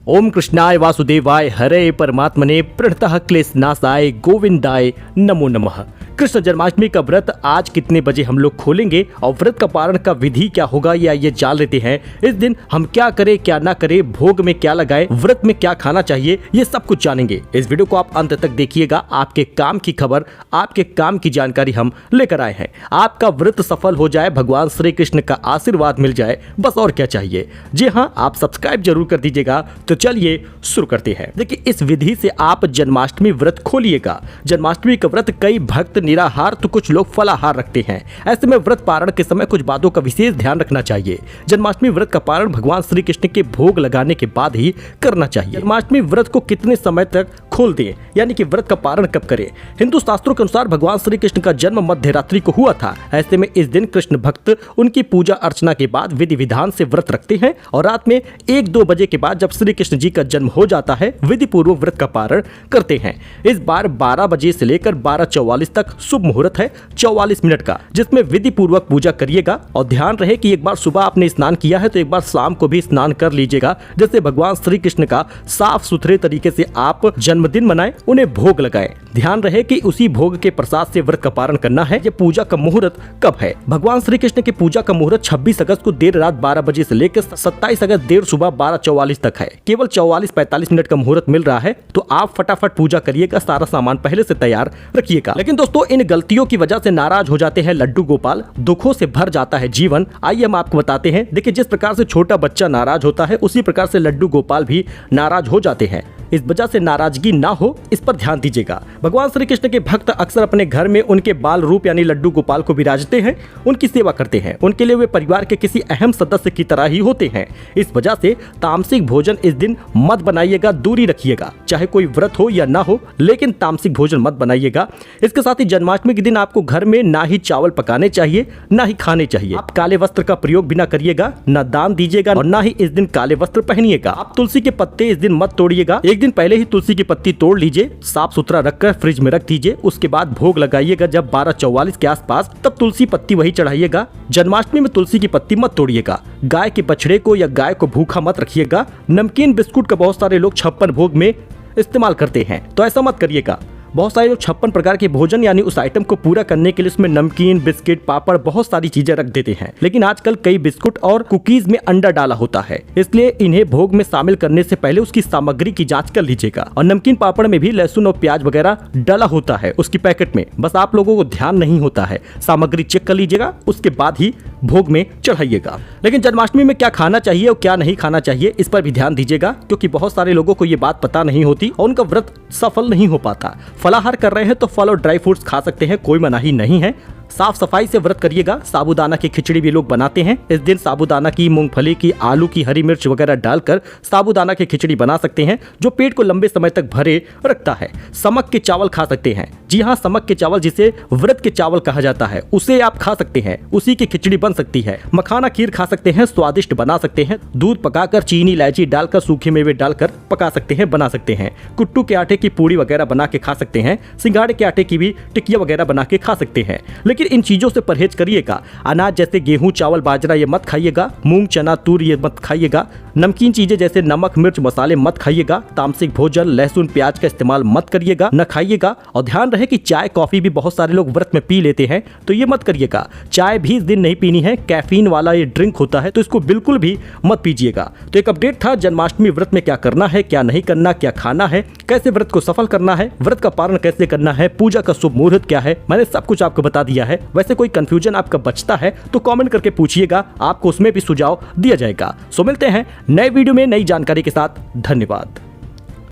ओम कृष्णाय वासुदेवाय हरे परमात्मने प्रणतः क्लेशनाशाय गोविंदाय नमो नमः। कृष्ण जन्माष्टमी का व्रत आज कितने बजे हम लोग खोलेंगे और व्रत का पारण का विधि क्या होगा या ये जान लेते हैं। इस दिन हम क्या करें क्या ना करें, भोग में क्या लगाएं, व्रत में क्या खाना चाहिए, ये सब कुछ जानेंगे। इस वीडियो को आप अंत तक देखिएगा। आपके काम की खबर, आपके काम की जानकारी हम लेकर आए हैं। आपका व्रत सफल हो जाए, भगवान श्री कृष्ण का आशीर्वाद मिल जाए, बस और क्या चाहिए। जी हाँ, आप सब्सक्राइब जरूर कर दीजिएगा। तो चलिए शुरू करते हैं। देखिए, इस विधि से आप जन्माष्टमी व्रत खोलिएगा। जन्माष्टमी का व्रत कई भक्त निराहार तो कुछ लोग फलाहार रखते हैं। ऐसे में व्रत पारण के समय कुछ बातों का विशेष ध्यान रखना चाहिए। जन्माष्टमी व्रत का पारण भगवान श्री कृष्ण के भोग लगाने के बाद ही करना चाहिए। जन्माष्टमी व्रत को कितने समय तक खोल दें, यानी कि व्रत का पारण कब करें। हिंदू शास्त्रों के अनुसार भगवान श्री कृष्ण का जन्म मध्य रात्रि को हुआ था। ऐसे में इस दिन कृष्ण भक्त उनकी पूजा अर्चना के बाद विधि विधान से व्रत रखते हैं और रात में 1-2 बजे के बाद जब श्री कृष्ण जी का जन्म हो जाता है, विधि पूर्वक व्रत का पारण करते हैं। इस बार 12 बजे से लेकर 12:44 तक शुभ मुहूर्त है 44 मिनट का, जिसमें विधि पूर्वक पूजा करिएगा। और ध्यान रहे कि एक बार सुबह आपने स्नान किया है तो एक बार शाम को भी स्नान कर लीजिएगा, जिससे भगवान श्री कृष्ण का साफ सुथरे तरीके से आप जन्मदिन मनाएं, उन्हें भोग लगाएं। ध्यान रहे कि उसी भोग के प्रसाद से व्रत का पारण करना है। ये पूजा का मुहूर्त कब है? भगवान श्री कृष्ण की पूजा का मुहूर्त 26 अगस्त को देर रात 12 बजे से लेकर 27 अगस्त देर सुबह 12:44 तक है। केवल 44-45 मिनट का मुहूर्त मिल रहा है, तो आप फटाफट पूजा करिएगा। सारा सामान पहले से तैयार रखिएगा। लेकिन दोस्तों, इन गलतियों की वजह से नाराज हो जाते हैं लड्डू गोपाल, दुखों से भर जाता है जीवन। आइए हम आपको बताते हैं। देखिए, जिस प्रकार से छोटा बच्चा नाराज होता है, उसी प्रकार से लड्डू गोपाल भी नाराज हो जाते हैं। इस वजह से नाराजगी ना हो, इस पर ध्यान दीजिएगा। भगवान श्री कृष्ण के भक्त अक्सर अपने घर में उनके बाल रूप यानी लड्डू गोपाल को विराजते हैं, उनकी सेवा करते हैं। उनके लिए वे परिवार के किसी अहम सदस्य की तरह ही होते हैं। इस वजह से तामसिक भोजन इस दिन मत बनाइएगा, दूरी रखिएगा। चाहे कोई व्रत हो या ना हो, लेकिन तामसिक भोजन मत बनाइएगा। इसके साथ ही जन्माष्टमी के दिन आपको घर में ना ही चावल पकाने चाहिए, ना ही खाने चाहिए। आप काले वस्त्र का प्रयोग भी ना करिएगा, ना दान दीजिएगा और ना ही इस दिन काले वस्त्र पहनिएगा। आप तुलसी के पत्ते इस दिन मत तोड़िएगा। एक दिन पहले ही तुलसी की पत्ती तोड़ लीजिए, साफ सुथरा रखकर फ्रिज में रख दीजिए। उसके बाद भोग लगाइएगा जब 12:44 के आसपास, तब तुलसी पत्ती वही चढ़ाइएगा। जन्माष्टमी में तुलसी की पत्ती मत तोड़िएगा। गाय के बछड़े को या गाय को भूखा मत रखिएगा। नमकीन बिस्कुट का बहुत सारे लोग 56 भोग में इस्तेमाल करते हैं, तो ऐसा मत करिएगा। बहुत सारे लोग 56 प्रकार के भोजन यानी उस आइटम को पूरा करने के लिए उसमें नमकीन, बिस्किट, पापड़, बहुत सारी चीजें रख देते हैं। लेकिन आजकल कई बिस्कुट और कुकीज में अंडा डाला होता है, इसलिए इन्हें भोग में शामिल करने से पहले उसकी सामग्री की जांच कर लीजिएगा। और नमकीन पापड़ में भी लहसुन और प्याज वगैरह डाला होता है उसकी पैकेट में, बस आप लोगों को ध्यान नहीं होता है। सामग्री चेक कर लीजिएगा, उसके बाद ही भोग में चढ़ाइएगा। लेकिन जन्माष्टमी में क्या खाना चाहिए और क्या नहीं खाना चाहिए, इस पर भी ध्यान दीजिएगा, क्योंकि बहुत सारे लोगों को ये बात पता नहीं होती और उनका व्रत सफल नहीं हो पाता। फलाहार कर रहे हैं तो फल और ड्राई फ्रूट्स खा सकते हैं, कोई मनाही नहीं है। साफ सफाई से व्रत करिएगा। साबूदाना की खिचड़ी भी लोग बनाते हैं। इस दिन साबूदाना की, मूंगफली की, आलू की, हरी मिर्च वगैरह डालकर साबूदाना की खिचड़ी बना सकते हैं, जो पेट को लंबे समय तक भरे रखता है। समक के चावल खा सकते हैं। जी हाँ, समक के चावल, जिसे व्रत के चावल कहा जाता है, उसे आप खा सकते हैं। उसी की खिचड़ी बन सकती है। मखाना खीर खा सकते हैं, स्वादिष्ट बना सकते हैं। दूध पकाकर चीनी इलायची डालकर सूखे मेवे डालकर पका सकते हैं, बना सकते हैं। कुट्टू के आटे की पूड़ी वगैरह बना के खा सकते हैं। सिंघाड़े के आटे की भी टिकिया वगैरह बना के खा सकते हैं। लेकिन इन चीजों से परहेज करिएगा। अनाज जैसे गेहूं, चावल, बाजरा ये मत खाइएगा। मूंग, चना, तूर ये मत खाइएगा। नमकीन चीजें जैसे नमक, मिर्च, मसाले मत खाइएगा। तामसिक भोजन, लहसुन, प्याज का इस्तेमाल मत करिएगा, न खाइएगा। और ध्यान रहे कि चाय, कॉफी भी बहुत सारे लोग व्रत में पी लेते हैं, तो ये मत करिएगा। चाय भी इस दिन नहीं पीनी है। कैफीन वाला ये ड्रिंक होता है, तो इसको बिल्कुल भी मत पीजिएगा। तो एक अपडेट था जन्माष्टमी व्रत में क्या करना है, क्या नहीं करना, क्या खाना है, कैसे व्रत को सफल करना है, व्रत का पारण कैसे करना है, पूजा का शुभ मुहूर्त क्या है, मैंने सब कुछ आपको बता दिया है। वैसे कोई कंफ्यूजन आपका बचता है तो कमेंट करके पूछिएगा, आपको उसमें भी सुझाव दिया जाएगा। सो मिलते हैं नए वीडियो में नई जानकारी के साथ। धन्यवाद।